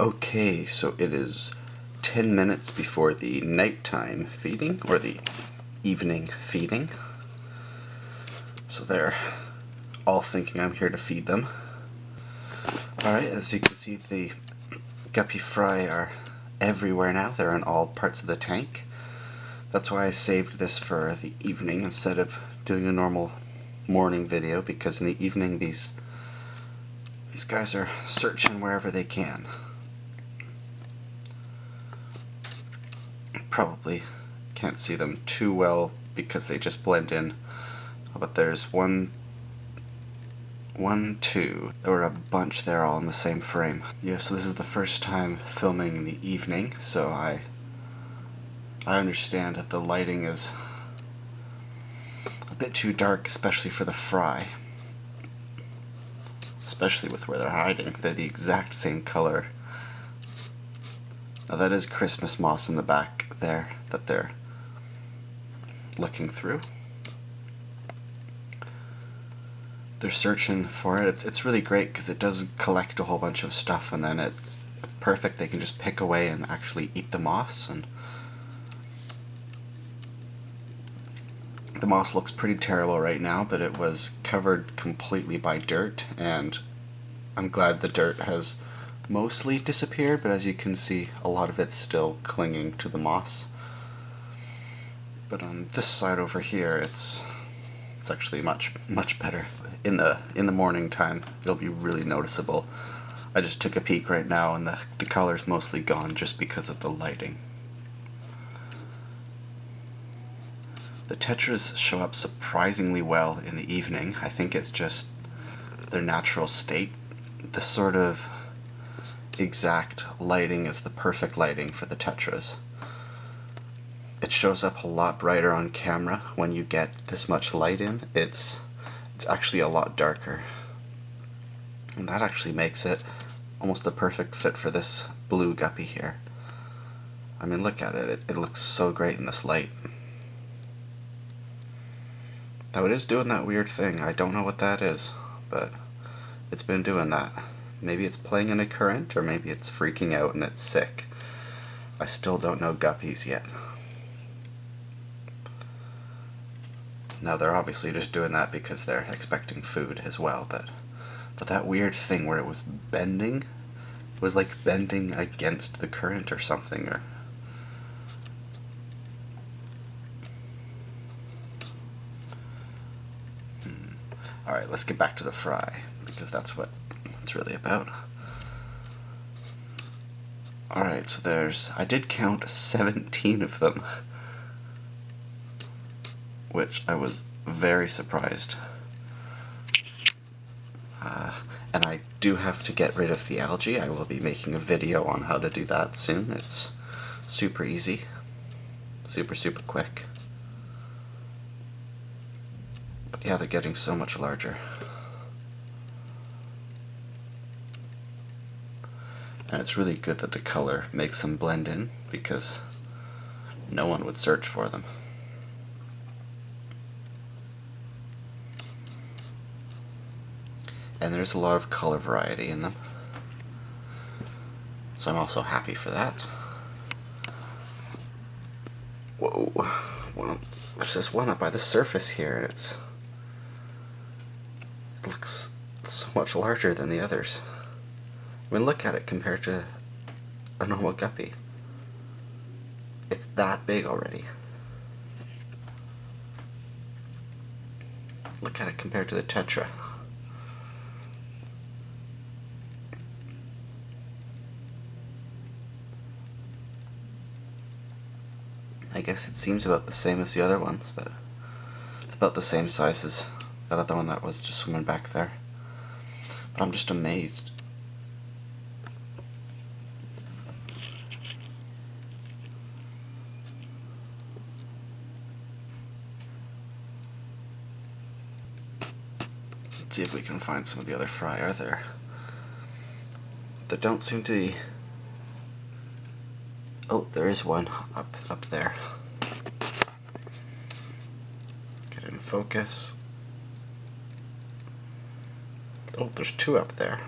Okay, so it is 10 minutes before the nighttime feeding, or the evening feeding. So they're all thinking I'm here to feed them. Alright, as you can see, the Guppy Fry are everywhere now. They're in all parts of the tank. That's why I saved this for the evening instead of doing a normal morning video, because in the evening these guys are searching wherever they can. Probably can't see them too well because they just blend in, but there's one, two. There were a bunch there all in the same frame. Yeah, so this is the first time filming in the evening, so I understand that the lighting is a bit too dark, especially for the fry. Especially with where they're hiding. They're the exact same color. Now that is Christmas moss in the back there that they're looking through. They're searching for it. It's really great because it does collect a whole bunch of stuff, and then it's perfect. They can just pick away and actually eat the moss. And the moss looks pretty terrible right now, but it was covered completely by dirt, and I'm glad the dirt has mostly disappeared, but as you can see, a lot of it's still clinging to the moss. But on this side over here, it's actually much better. In the morning time, it'll be really noticeable. I just took a peek right now, and the color's mostly gone just because of the lighting. The tetras show up surprisingly well in the evening. I think it's just their natural state. The sort of exact lighting is the perfect lighting for the tetras. It shows up a lot brighter on camera when you get this much light in. It's actually a lot darker. And that actually makes it almost a perfect fit for this blue guppy here. I mean, look at it. It looks so great in this light. Now it is doing that weird thing. I don't know what that is, but it's been doing that. Maybe it's playing in a current, or maybe it's freaking out and it's sick. I still don't know guppies yet. Now they're obviously just doing that because they're expecting food as well, but that weird thing where it was bending, it was like bending against the current or something, or Alright, let's get back to the fry, because that's what it's really about. Alright, so I did count 17 of them, which I was very surprised. And I do have to get rid of the algae. I will be making a video on how to do that soon. It's super easy, super quick. But yeah, they're getting so much larger. And it's really good that the color makes them blend in, because no one would search for them. And there's a lot of color variety in them. So I'm also happy for that. Whoa. There's this one up by the surface here, and it looks so much larger than the others. I mean, look at it compared to a normal guppy. It's that big already. Look at it compared to the tetra. I guess it seems about the same as the other ones, but it's about the same size as that other one that was just swimming back there. But I'm just amazed. Let's see if we can find some of the other fry. Are there? There don't seem to be. Oh, there is one up there. Get it in focus. Oh, there's two up there.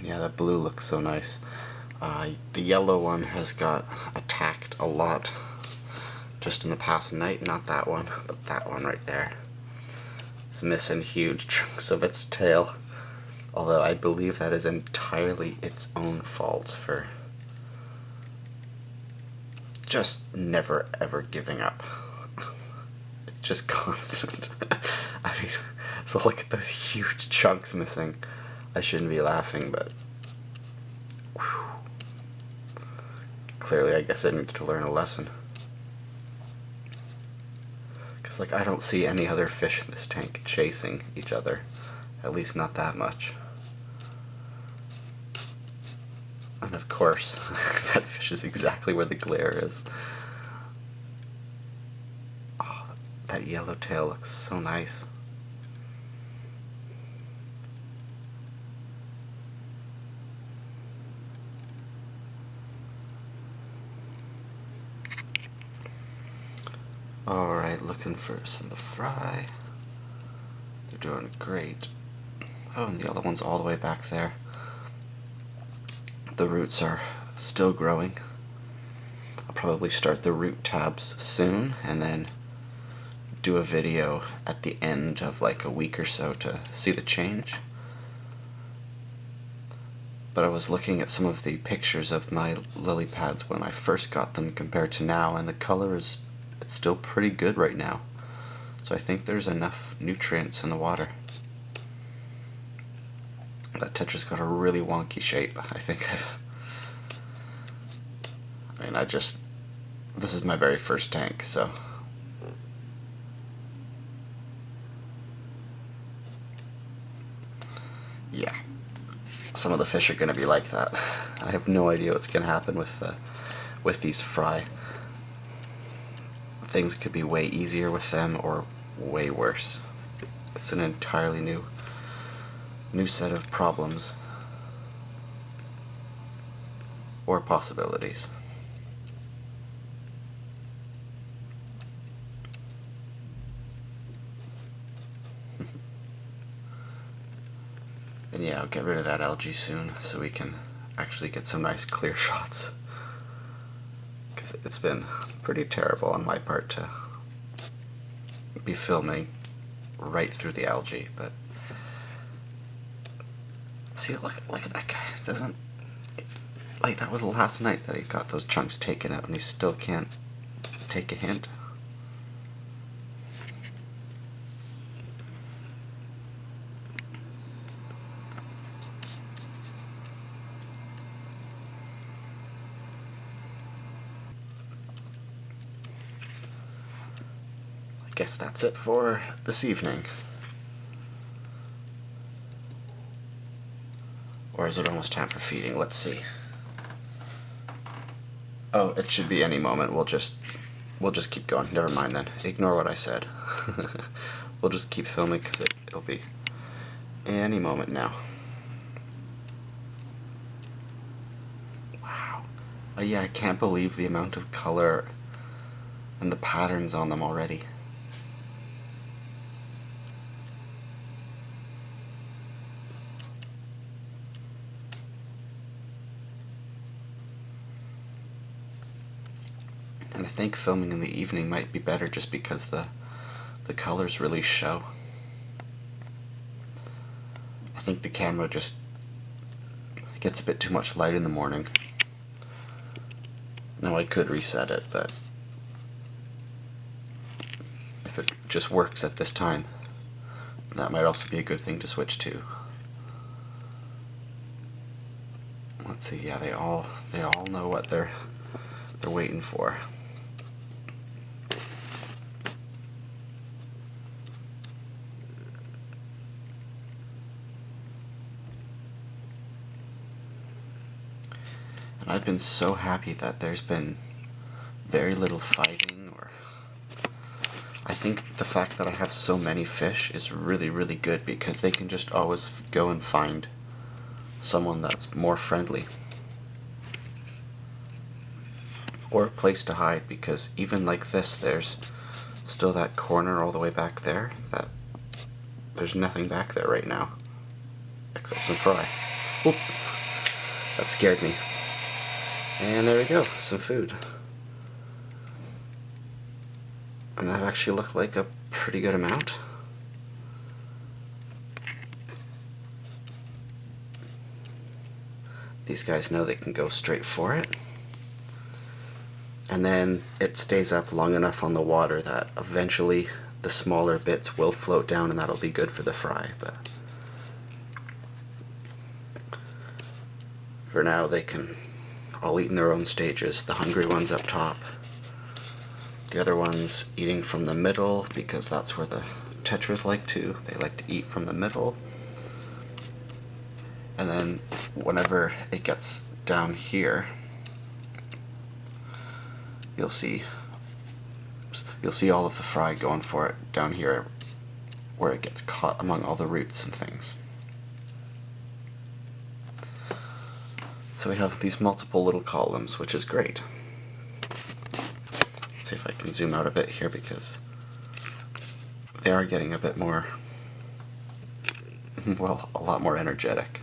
Yeah, that blue looks so nice. The yellow one has got attacked a lot just in the past night. Not that one, but that one right there. It's missing huge chunks of its tail. Although I believe that is entirely its own fault for just never ever giving up. It's just constant. I mean, so look at those huge chunks missing. I shouldn't be laughing, but whew. Clearly I guess it needs to learn a lesson. Because like I don't see any other fish in this tank chasing each other. At least not that much. And of course, that fish is exactly where the glare is. Oh, that yellow tail looks so nice. Alright, looking for some of the fry. They're doing great. Oh, and the other one's all the way back there. The roots are still growing. I'll probably start the root tabs soon and then do a video at the end of like a week or so to see the change. But I was looking at some of the pictures of my lily pads when I first got them compared to now, and the color is it's still pretty good right now. So I think there's enough nutrients in the water. That tetra's got a really wonky shape. This is my very first tank, so. Yeah. Some of the fish are gonna be like that. I have no idea what's gonna happen with these fry. Things could be way easier with them or way worse. It's an entirely new set of problems or possibilities. And yeah, I'll get rid of that algae soon so we can actually get some nice clear shots. Because it's been pretty terrible on my part to be filming right through the algae, but see, look at that guy. It doesn't, like, that was last night that he got those chunks taken out and he still can't take a hint. I guess that's it for this evening. Or is it almost time for feeding? Let's see. Oh, it should be any moment. We'll just keep going. Never mind then. Ignore what I said. We'll just keep filming because it'll be any moment now. Wow. Yeah, I can't believe the amount of color and the patterns on them already. And I think filming in the evening might be better just because the colors really show. I think the camera just gets a bit too much light in the morning. Now I could reset it, but if it just works at this time, that might also be a good thing to switch to. Let's see, yeah, they all know what they're waiting for. And I've been so happy that there's been very little fighting, or I think the fact that I have so many fish is really, really good because they can just always go and find someone that's more friendly. Or a place to hide, because even like this, there's still that corner all the way back there that there's nothing back there right now except some fry. Oop. That scared me. And there we go, some food. And that actually looked like a pretty good amount. These guys know they can go straight for it. And then it stays up long enough on the water that eventually the smaller bits will float down, and that'll be good for the fry. But for now, they can all eat in their own stages. The hungry ones up top, the other ones eating from the middle, because that's where the tetras like to. They like to eat from the middle. And then whenever it gets down here, you'll see all of the fry going for it down here where it gets caught among all the roots and things. So we have these multiple little columns, which is great. Let's see if I can zoom out a bit here, because they are getting a bit more, well, a lot more energetic.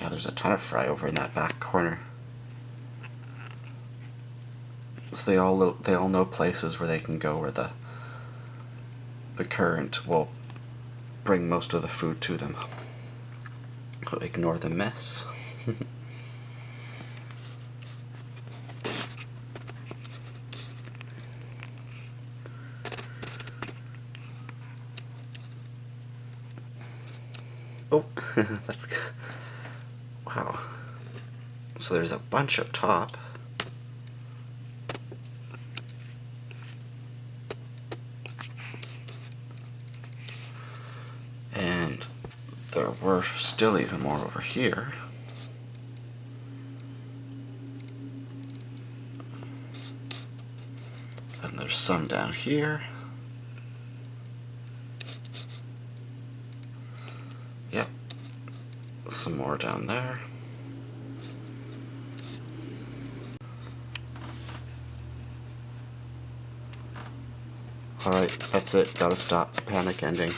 Yeah, there's a ton of fry over in that back corner. So they all know places where they can go where the current will bring most of the food to them. So ignore the mess. Oh, that's good. Wow. So there's a bunch up top. And there were still even more over here. And there's some down here. Yep. Some more down there. Alright, that's it. Gotta stop. Panic ending.